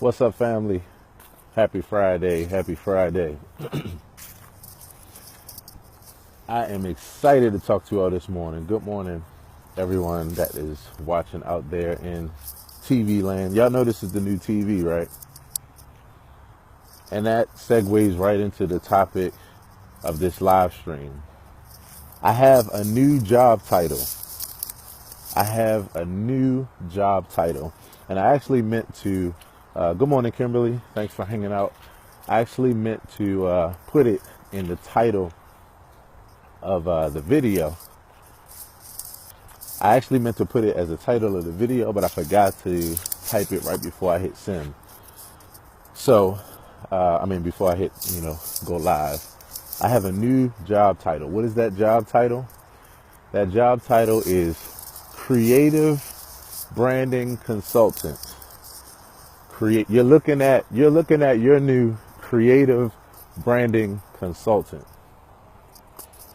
What's up, family? Happy Friday. Happy Friday. I am excited to talk to you all this morning. Good morning, everyone that is watching out there in TV land. Y'all know this is the new TV, right? And that segues right into the topic of this live stream. I have a new job title. And I actually meant to, good morning, Kimberly. Thanks for hanging out. I actually meant to put it in the title of the video. I actually meant to put it as the title of the video, but I forgot to type it right before I hit send. So, before I hit, go live. I have a new job title. What is that job title? That job title is Creative Branding Consultant. You're looking at your new Creative Branding Consultant.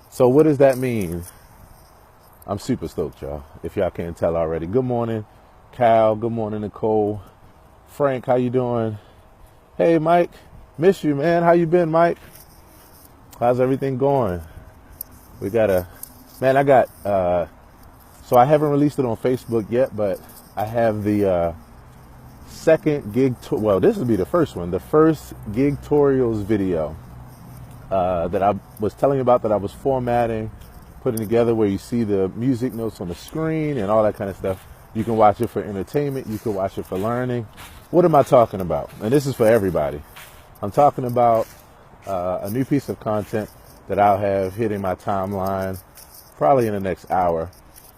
So what does that mean? I'm super stoked, y'all, if y'all can't tell already. Good morning, Cal. Good morning, Nicole. Frank, how you doing? Hey, Mike. Miss you, man. How you been, Mike? How's everything going? So I haven't released it on Facebook yet, but I have the second gig. This will be the first one. The first Gigtorials video that I was telling you about, that I was formatting, putting together, where you see the music notes on the screen and all that kind of stuff. You can watch it for entertainment. You can watch it for learning. What am I talking about? And this is for everybody. I'm talking about a new piece of content that I'll have hitting my timeline probably in the next hour.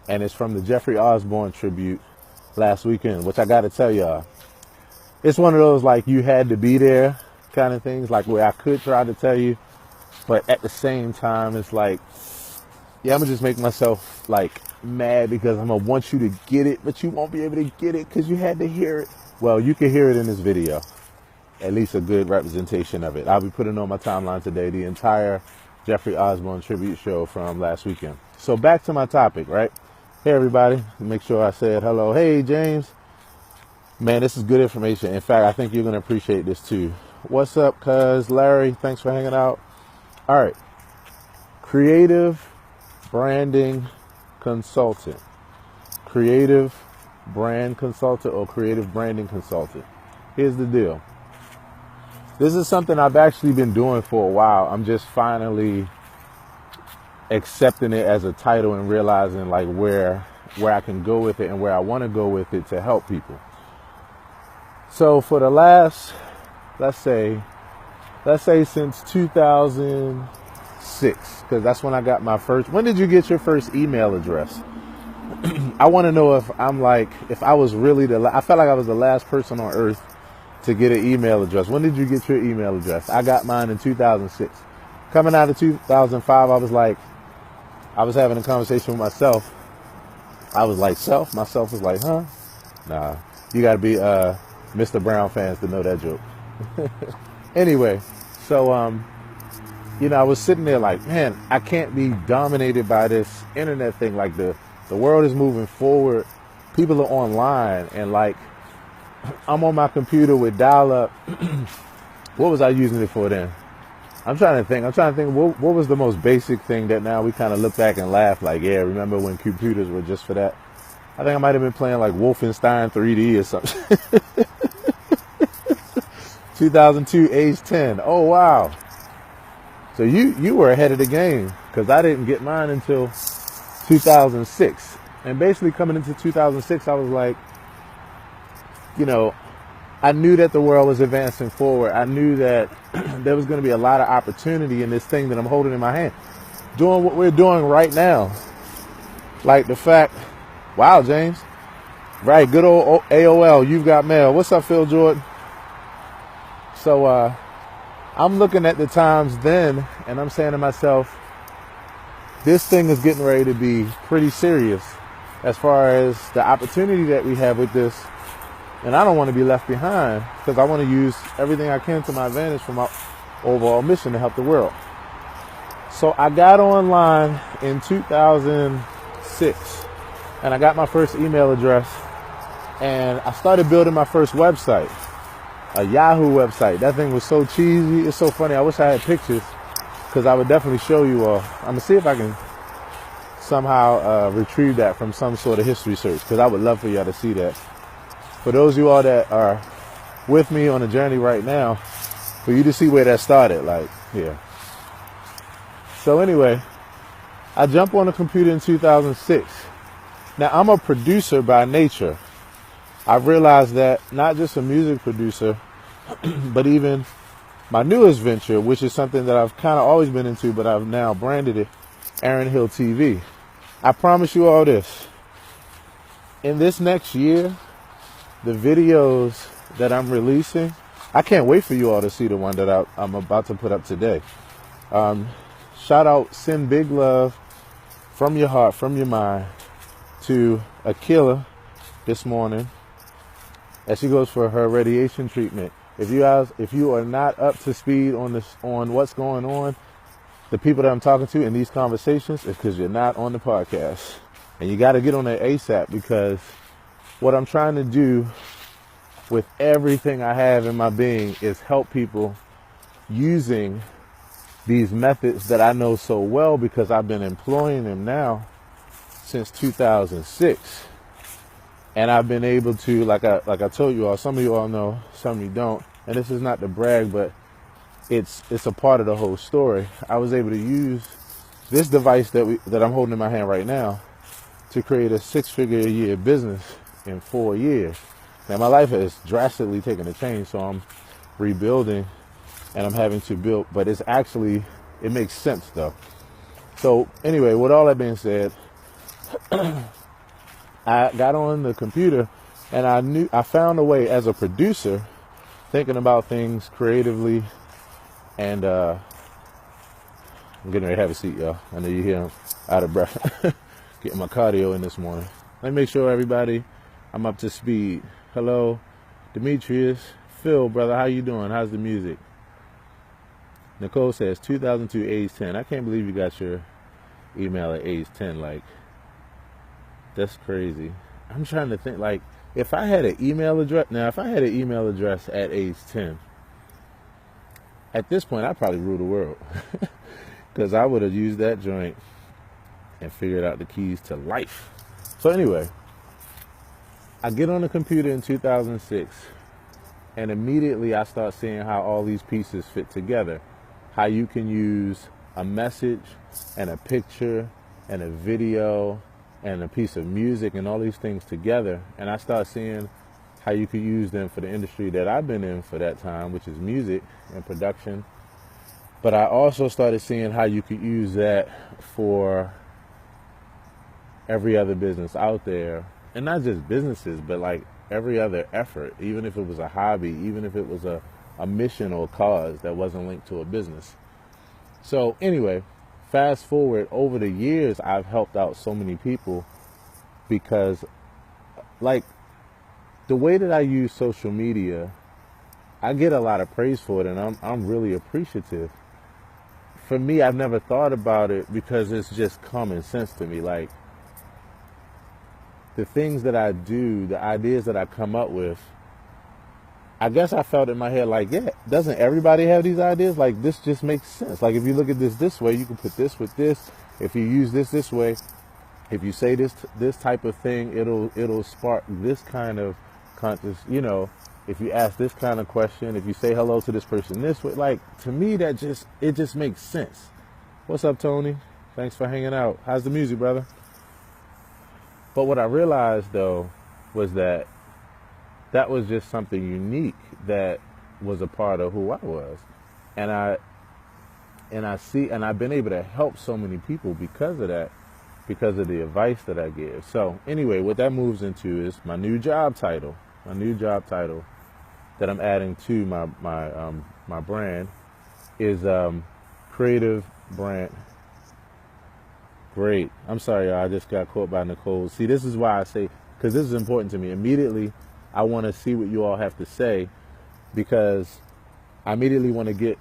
And it's from the Jeffrey Osborne tribute last weekend, which I got to tell y'all, it's one of those like you had to be there kind of things, like where I could try to tell you, but at the same time, it's like, yeah, I'm going to just make myself like mad because I'm going to want you to get it, but you won't be able to get it because you had to hear it. Well, you can hear it in this video, at least a good representation of it. I'll be putting on my timeline today the entire Jeffrey Osborne tribute show from last weekend. So back to my topic, right? Hey, everybody. Make sure I said hello. Hey, James. Man, this is good information. In fact, I think you're going to appreciate this too. What's up, cuz? Larry, thanks for hanging out. All right. Creative Branding Consultant. Creative Brand Consultant or Creative Branding Consultant. Here's the deal. This is something I've actually been doing for a while. I'm just finally accepting it as a title and realizing like where I can go with it and where I want to go with it to help people. So for the last, let's say since 2006, because that's when I got my first. When did you get your first email address? I want to know if I was really I felt like I was the last person on earth to get an email address. When did you get your email address? I got mine in 2006. Coming out of 2005, I was having a conversation with myself. I was like, myself was like, huh? Nah, you got to be Mr. Brown fans to know that joke. Anyway, so, I was sitting there like, man, I can't be dominated by this internet thing. Like the world is moving forward. People are online and like, I'm on my computer with dial-up. What was I using it for then? I'm trying to think what was the most basic thing that now we kind of look back and laugh like, yeah, remember when computers were just for that? I think I might have been playing like Wolfenstein 3D or something. 2002, age 10. Oh, wow. So you were ahead of the game because I didn't get mine until 2006. And basically coming into 2006, I was like, I knew that the world was advancing forward. I knew that there was going to be a lot of opportunity in this thing that I'm holding in my hand. Doing what we're doing right now. Like the fact, wow, James. Right, good old AOL, you've got mail. What's up, Phil Jordan? So I'm looking at the times then, and I'm saying to myself, this thing is getting ready to be pretty serious as far as the opportunity that we have with this. And I don't want to be left behind because I want to use everything I can to my advantage for my overall mission to help the world. So I got online in 2006 and I got my first email address and I started building my first website. a Yahoo website. That thing was so cheesy. It's so funny. I wish I had pictures because I would definitely show you all. I'm going to see if I can somehow retrieve that from some sort of history search because I would love for y'all to see that. For those of you all that are with me on the journey right now, for you to see where that started, like, yeah. So anyway, I jumped on the computer in 2006. Now, I'm a producer by nature. I realized that not just a music producer, but even my newest venture, which is something that I've kind of always been into, but I've now branded it Aaron Hill TV. I promise you all this. In this next year, the videos that I'm releasing, I can't wait for you all to see the one that I'm about to put up today. Shout out, send big love from your heart, from your mind to Akila this morning as she goes for her radiation treatment. If you are not up to speed on what's going on, the people that I'm talking to in these conversations, is because you're not on the podcast. And you got to get on that ASAP, because what I'm trying to do with everything I have in my being is help people using these methods that I know so well, because I've been employing them now since 2006. And I've been able to, like I told you all, some of you all know, some of you don't. And this is not to brag, but it's a part of the whole story. I was able to use this device that I'm holding in my hand right now to create a 6-figure-a-year business in 4 years. Now, my life has drastically taken a change, so I'm rebuilding and I'm having to build, but it makes sense though. So anyway, with all that being said, I got on the computer and I found a way as a producer, thinking about things creatively, and I'm getting ready to have a seat, y'all. I know you hear I'm out of breath. Getting my cardio in this morning. Let me make sure everybody, I'm up to speed. Hello, Demetrius, Phil, brother, how you doing? How's the music? Nicole says 2002 age 10. I can't believe you got your email at age 10. Like, that's crazy. I'm trying to think, like, if I had an email address at age 10, at this point, I'd probably rule the world. Because I would have used that joint and figured out the keys to life. So anyway, I get on the computer in 2006, and immediately I start seeing how all these pieces fit together. How you can use a message and a picture and a video and a piece of music and all these things together. And I start seeing how you could use them for the industry that I've been in for that time, which is music and production. But I also started seeing how you could use that for every other business out there. And not just businesses, but like every other effort, even if it was a hobby, even if it was a mission or cause that wasn't linked to a business. So anyway, fast forward, over the years, I've helped out so many people because, like, the way that I use social media, I get a lot of praise for it, and I'm really appreciative. For me, I've never thought about it because it's just common sense to me. Like, the things that I do, the ideas that I come up with, I guess I felt in my head like, yeah, doesn't everybody have these ideas? Like, this just makes sense. Like, if you look at this way, you can put this with this. If you use this way, if you say this type of thing, it'll spark this kind of conscious, if you ask this kind of question, if you say hello to this person this way, like, to me, it just makes sense. What's up, Tony? Thanks for hanging out. How's the music, brother? But what I realized, though, was that was just something unique that was a part of who I was. And I've been able to help so many people because of that, because of the advice that I give. So anyway, what that moves into is my new job title that I'm adding to my brand is creative brand. Great. I'm sorry, y'all. I just got caught by Nicole. See, this is why I say, because this is important to me. Immediately, I want to see what you all have to say, because I immediately want to get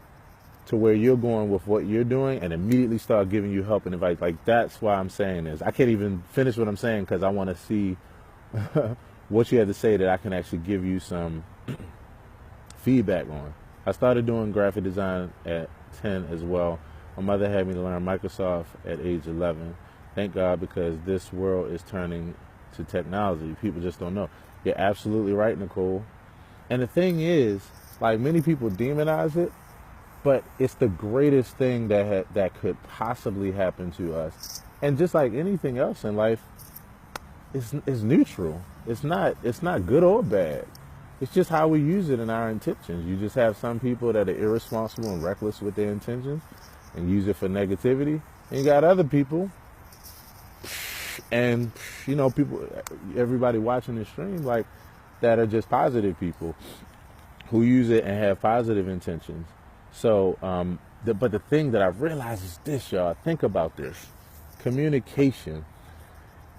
to where you're going with what you're doing and immediately start giving you help and advice. Like, that's why I'm saying this. I can't even finish what I'm saying because I want to see what you have to say, that I can actually give you some feedback on. I started doing graphic design at 10 as well. My mother had me to learn Microsoft at age 11. Thank God, because this world is turning to technology. People just don't know. You're absolutely right, Nicole. And the thing is, like, many people demonize it, but it's the greatest thing that could possibly happen to us. And just like anything else in life, it's neutral. It's not good or bad. It's just how we use it and our intentions. You just have some people that are irresponsible and reckless with their intentions and use it for negativity. And you got other people, and people, everybody watching the stream, like, that are just positive people who use it and have positive intentions. So, but the thing that I've realized is this, y'all. Think about this. Communication.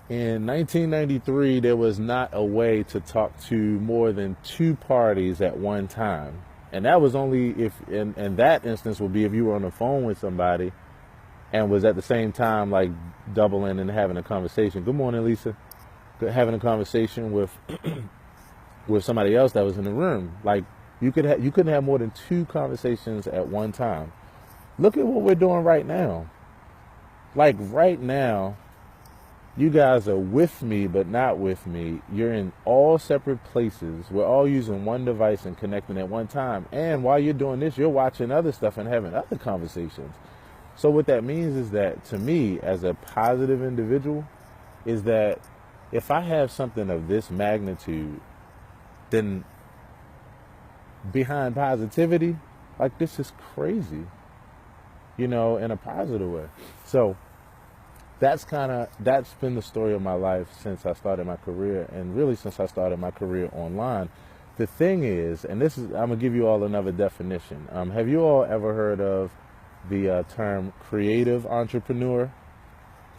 In 1993, there was not a way to talk to more than 2 parties at one time. And that was only if, in that instance, would be if you were on the phone with somebody and was at the same time, like, doubling and having a conversation. Good morning, Lisa. Having a conversation with with somebody else that was in the room. Like, you couldn't have more than 2 conversations at one time. Look at what we're doing right now. Like, right now, you guys are with me, but not with me. You're in all separate places. We're all using one device and connecting at one time. And while you're doing this, you're watching other stuff and having other conversations. So what that means is that, to me, as a positive individual, is that if I have something of this magnitude, then behind positivity, like, this is crazy, in a positive way. So that's been the story of my life since I started my career, and really since I started my career online. The thing is, and I'm gonna give you all another definition. Have you all ever heard of the term creative entrepreneur?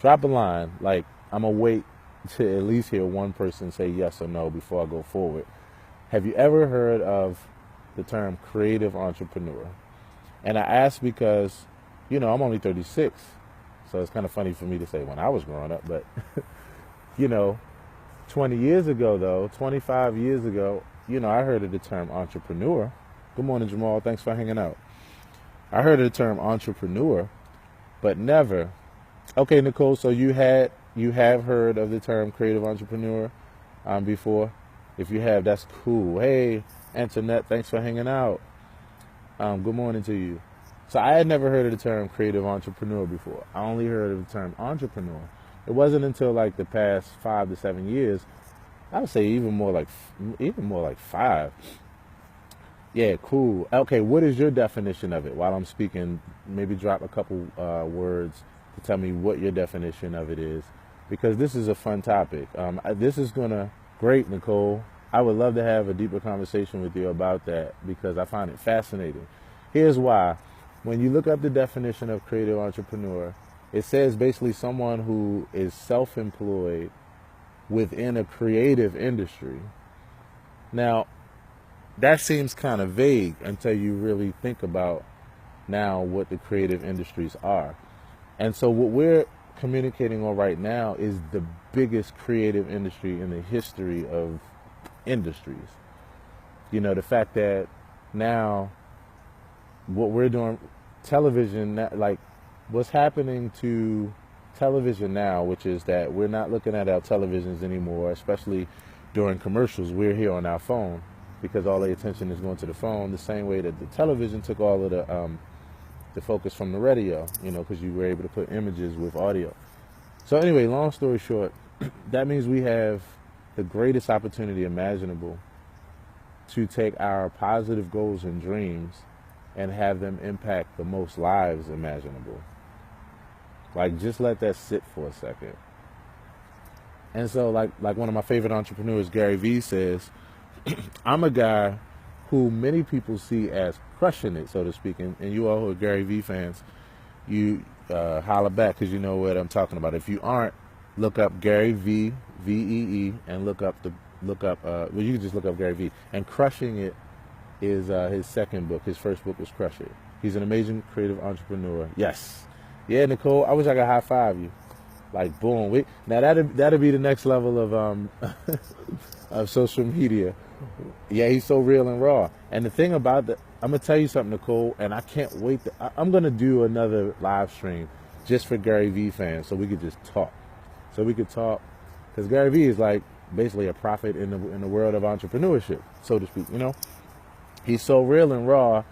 Drop a line. Like, I'm gonna wait to at least hear one person say yes or no before I go forward. Have you ever heard of the term creative entrepreneur? And I ask because, I'm only 36. So it's kind of funny for me to say when I was growing up, but 20 years ago, though, 25 years ago, I heard of the term entrepreneur. Good morning, Jamal. Thanks for hanging out. I heard of the term entrepreneur, but never. Okay, Nicole, so you have heard of the term creative entrepreneur before? If you have, that's cool. Hey, Antoinette, thanks for hanging out. Good morning to you. So I had never heard of the term creative entrepreneur before. I only heard of the term entrepreneur. It wasn't until like the past 5 to 7 years, I would say even more like 5. Yeah, cool. Okay, what is your definition of it? While I'm speaking, maybe drop a couple words to tell me what your definition of it is, because this is a fun topic. Great, Nicole. I would love to have a deeper conversation with you about that, because I find it fascinating. Here's why. When you look up the definition of creative entrepreneur, it says basically someone who is self-employed within a creative industry. Now, that seems kind of vague until you really think about now what the creative industries are. And so what we're communicating on right now is the biggest creative industry in the history of industries. The fact that now what we're doing, television, like what's happening to television now, which is that we're not looking at our televisions anymore, especially during commercials. We're here on our phone because all the attention is going to the phone, the same way that the television took all of the focus from the radio, because you were able to put images with audio. So anyway, long story short, that means we have the greatest opportunity imaginable to take our positive goals and dreams and have them impact the most lives imaginable. Like, just let that sit for a second. And so like one of my favorite entrepreneurs, Gary Vee, says, I'm a guy who many people see as crushing it, so to speak. And you all who are Gary Vee fans, you holler back, because you know what I'm talking about. If you aren't, look up Gary Vee, V-E-E, and look up, you can just look up Gary Vee. And Crushing It is his second book. His first book was Crush It. He's an amazing creative entrepreneur. Yes. Yeah, Nicole, I wish I could high five you. Like, boom. Now that'd be the next level of of social media. Yeah, he's so real and raw. And the thing about I'm gonna tell you something, Nicole, and I can't wait. I'm gonna do another live stream just for Gary Vee fans, so we could just talk. So we could talk, because Gary Vee is like basically a prophet in the world of entrepreneurship, so to speak. You know, he's so real and raw.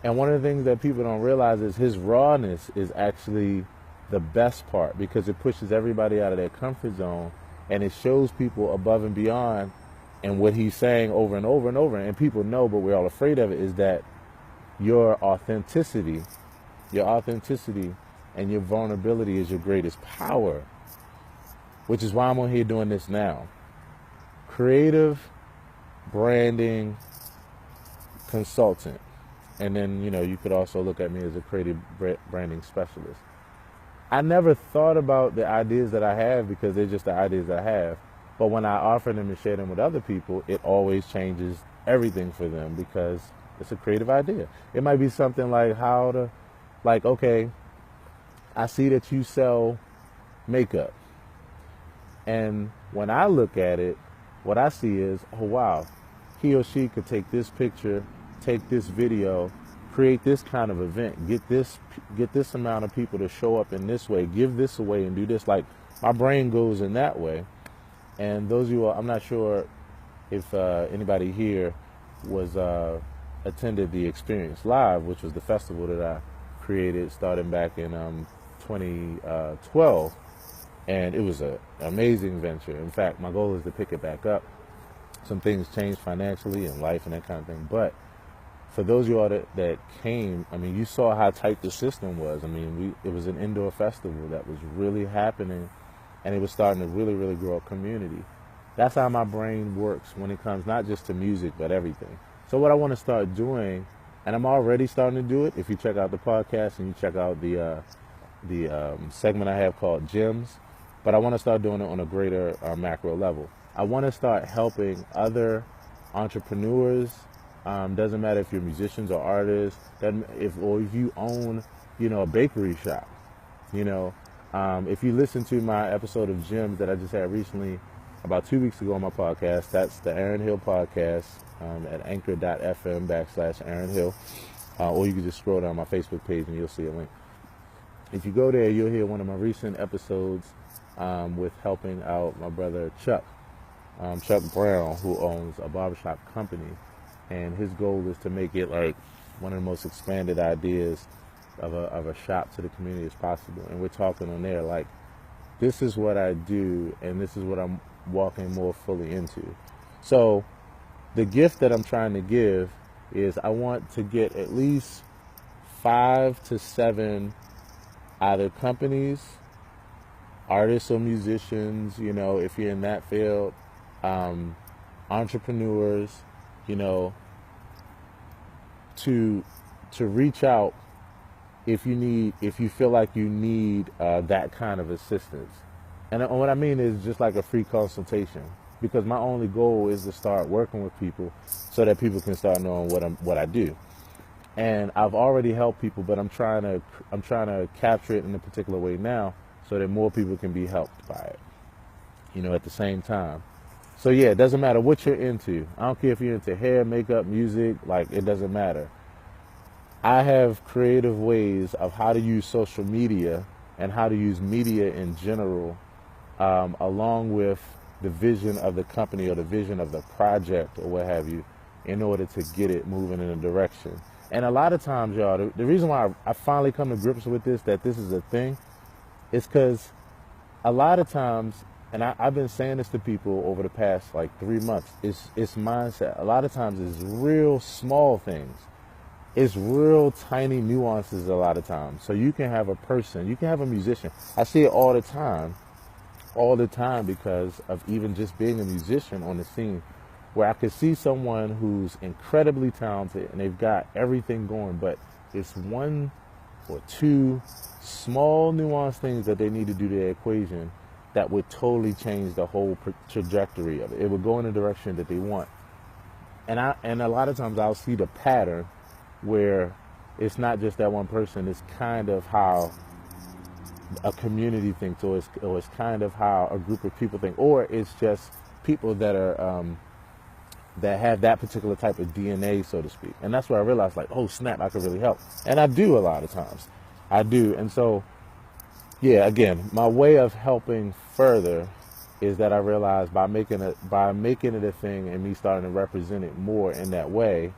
And one of the things that people don't realize is his rawness is actually the best part, because it pushes everybody out of their comfort zone, and it shows people above and beyond. And what he's saying over and over and over, and people know, but we're all afraid of it, is that your authenticity and your vulnerability is your greatest power, which is why I'm on here doing this now. Creative branding consultant. And then, you could also look at me as a creative branding specialist. I never thought about the ideas that I have because they're just the ideas I have. But when I offer them and share them with other people, it always changes everything for them because it's a creative idea. It might be something like okay, I see that you sell makeup. And when I look at it, what I see is, oh wow, he or she could take this picture, take this video, create this kind of event, get this amount of people to show up in this way, give this away and do this. Like, my brain goes in that way. And those of you, I'm not sure if anybody here was attended the Experience Live, which was the festival that I created starting back in 2012. And it was an amazing venture. In fact, my goal is to pick it back up. Some things changed financially in life and that kind of thing. But for those of you all that came, I mean, you saw how tight the system was. I mean, it was an indoor festival that was really happening. And it was starting to really, really grow a community. That's how my brain works when it comes not just to music, but everything. So what I want to start doing, and I'm already starting to do it, if you check out the podcast and you check out the segment I have called Gems, but I want to start doing it on a greater macro level. I want to start helping other entrepreneurs. Doesn't matter if you're musicians or artists, if you own, a bakery shop, if you listen to my episode of Gems that I just had recently, about 2 weeks ago on my podcast, that's the Aaron Hill podcast at anchor.fm/Aaron Hill. Or you can just scroll down my Facebook page and you'll see a link. If you go there, you'll hear one of my recent episodes with helping out my brother Chuck Brown, who owns a barbershop company. And his goal is to make it like one of the most expanded ideas of a shop to the community as possible. And we're talking on there like, this is what I do and this is what I'm walking more fully into. So the gift that I'm trying to give is I want to get at least 5 to 7 either companies, artists or musicians, if you're in that field, entrepreneurs, to reach out if you feel like you need that kind of assistance. And what I mean is just like a free consultation, because my only goal is to start working with people so that people can start knowing what I do. And I've already helped people, but I'm trying to capture it in a particular way now so that more people can be helped by it, at the same time. So yeah, it doesn't matter what you're into. I don't care if you're into hair, makeup, music, like, it doesn't matter. I have creative ways of how to use social media and how to use media in general, along with the vision of the company or the vision of the project or what have you, in order to get it moving in a direction. And a lot of times, y'all, the reason why I finally come to grips with this, that this is a thing, is because a lot of times, and I've been saying this to people over the past like 3 months, it's mindset. A lot of times it's real small things. It's real tiny nuances a lot of times. So you can have a person, you can have a musician. I see it all the time because of even just being a musician on the scene, where I could see someone who's incredibly talented and they've got everything going, but it's 1 or 2 small nuanced things that they need to do to their equation that would totally change the whole trajectory of it. It would go in the direction that they want. And a lot of times I'll see the pattern where it's not just that one person, it's kind of how a community thinks, or it's kind of how a group of people think, or it's just people that are that have that particular type of DNA, so to speak. And that's where I realized, like, oh snap, I could really help. And I do a lot of times. I do. And so, yeah, again, my way of helping further is that I realized by making it a thing and me starting to represent it more in that way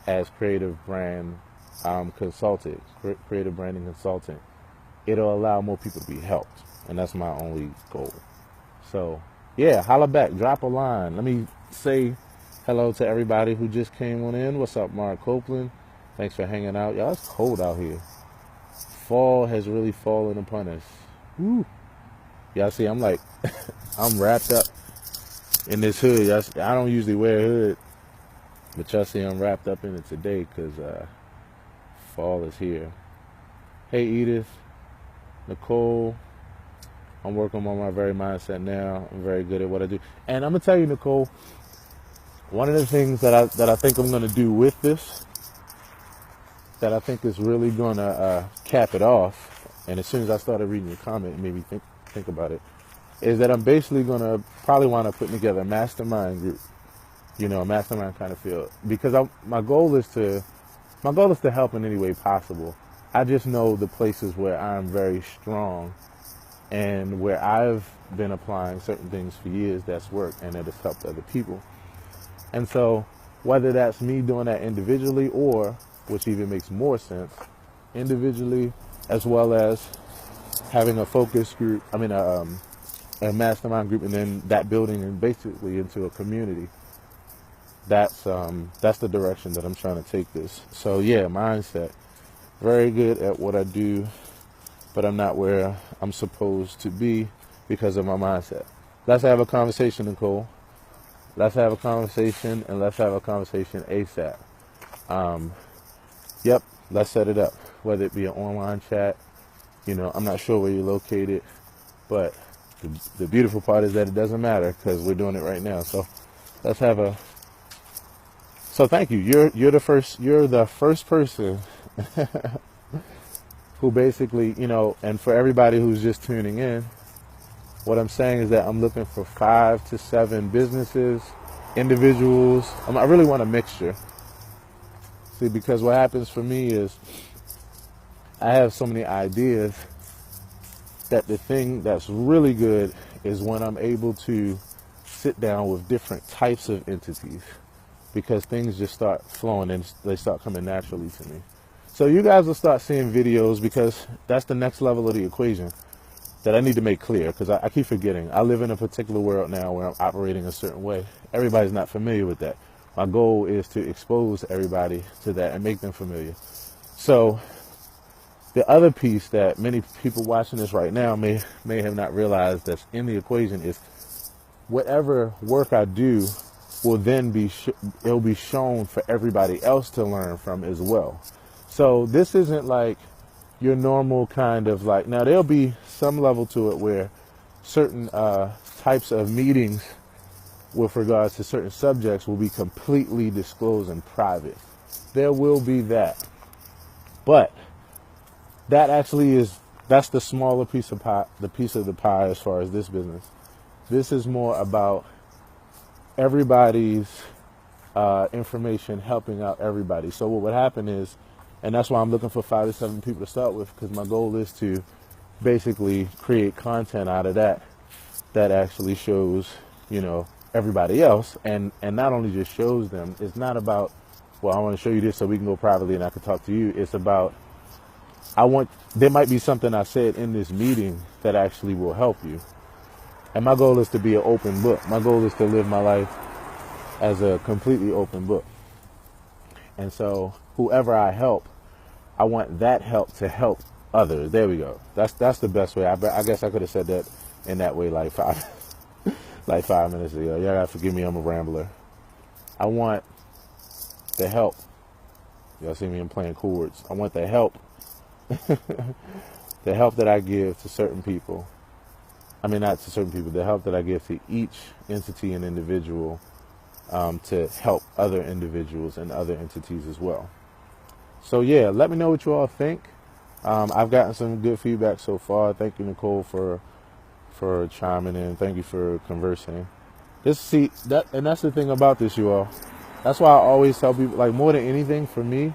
as creative brand consultant, creative branding consultant, it'll allow more people to be helped. And that's my only goal. So, yeah, holla back, drop a line. Let me say hello to everybody who just came on in. What's up, Mark Copeland? Thanks for hanging out. Y'all, it's cold out here. Fall has really fallen upon us. Woo. Y'all see, I'm like, I'm wrapped up in this hood. I don't usually wear a hood, but y'all see I'm wrapped up in it today because fall is here. Hey, Edith, Nicole, I'm working on my very mindset now. I'm very good at what I do. And I'm going to tell you, Nicole, one of the things that I think I'm going to do with this, that I think is really going to cap it off, and as soon as I started reading your comment, it made me think about it, is that I'm basically going to probably want to put together a mastermind group, a mastermind kind of feel, because my goal is to help in any way possible. I just know the places where I'm very strong and where I've been applying certain things for years that's worked and that has helped other people. And so whether that's me doing that individually or, which even makes more sense, individually as well as having a focus group, a mastermind group, and then that building and basically into a community. That's the direction that I'm trying to take this. So yeah, mindset. Very good at what I do, but I'm not where I'm supposed to be because of my mindset. Let's have a conversation, Nicole. Let's have a conversation, and let's have a conversation ASAP. Yep, let's set it up. Whether it be an online chat, I'm not sure where you're located, but the beautiful part is that it doesn't matter because we're doing it right now. So let's have a. So thank you. You're the first person who basically, and for everybody who's just tuning in, what I'm saying is that I'm looking for 5 to 7 businesses, individuals. I really want a mixture. See, because what happens for me is I have so many ideas that the thing that's really good is when I'm able to sit down with different types of entities, because things just start flowing and they start coming naturally to me. So you guys will start seeing videos, because that's the next level of the equation that I need to make clear, because I keep forgetting. I live in a particular world now where I'm operating a certain way. Everybody's not familiar with that. My goal is to expose everybody to that and make them familiar. So the other piece that many people watching this right now may have not realized that's in the equation is whatever work I do will then it'll be shown for everybody else to learn from as well. So this isn't like your normal kind of like, now there'll be some level to it where certain types of meetings with regards to certain subjects will be completely disclosed and private. There will be that. But that actually that's the smaller piece of pie, the piece of the pie as far as this business. This is more about everybody's information helping out everybody. So what would happen is, and that's why I'm looking for 5 to 7 people to start with, because my goal is to basically create content out of that actually shows, everybody else, and not only just shows them. It's not about, well, I want to show you this so we can go privately and I can talk to you. It's about, there might be something I said in this meeting that actually will help you. And my goal is to be an open book. My goal is to live my life as a completely open book. And so whoever I help, I want that help to help others. There we go. That's the best way. I guess I could have said that in that way like 5 minutes ago. Y'all gotta forgive me, I'm a rambler. I want the help. Y'all see me, I'm playing chords. I want the help. The help that I give to certain people. I mean, not to certain people, the help that I give to each entity and individual to help other individuals and other entities as well. So yeah, let me know what you all think. I've gotten some good feedback so far. Thank you, Nicole, for chiming in. Thank you for conversing. And that's the thing about this, you all. That's why I always tell people, like, more than anything, for me,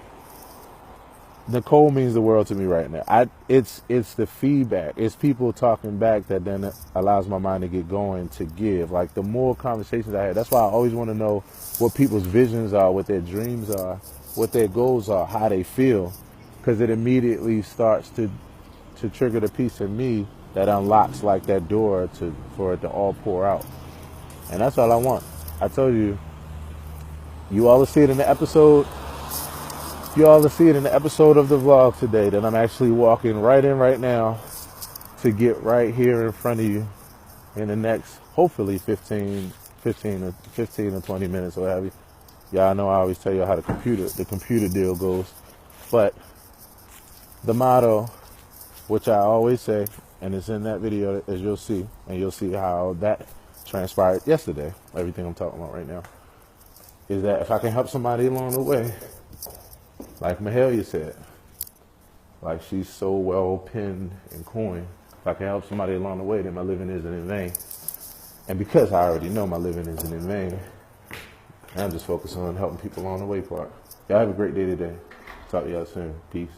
Nicole means the world to me right now. It's the feedback. It's people talking back that then allows my mind to get going to give. Like, the more conversations I had, that's why I always want to know what people's visions are, what their dreams are, what their goals are, how they feel, because it immediately starts to trigger the piece in me that unlocks, like, that door for it to all pour out. And that's all I want. I told you, you all will see it in the episode. You all will see it in the episode of the vlog today that I'm actually walking right in right now to get right here in front of you in the next, hopefully, 15 or 20 minutes or what have you. Y'all know I always tell you how the computer deal goes. But the motto, which I always say, and it's in that video, as you'll see, and you'll see how that transpired yesterday, everything I'm talking about right now, is that if I can help somebody along the way, like Mahalia said, like she's so well pinned and coined, if I can help somebody along the way, then my living isn't in vain. And because I already know my living isn't in vain, I'm just focused on helping people along the way part. Y'all have a great day today. Talk to y'all soon. Peace.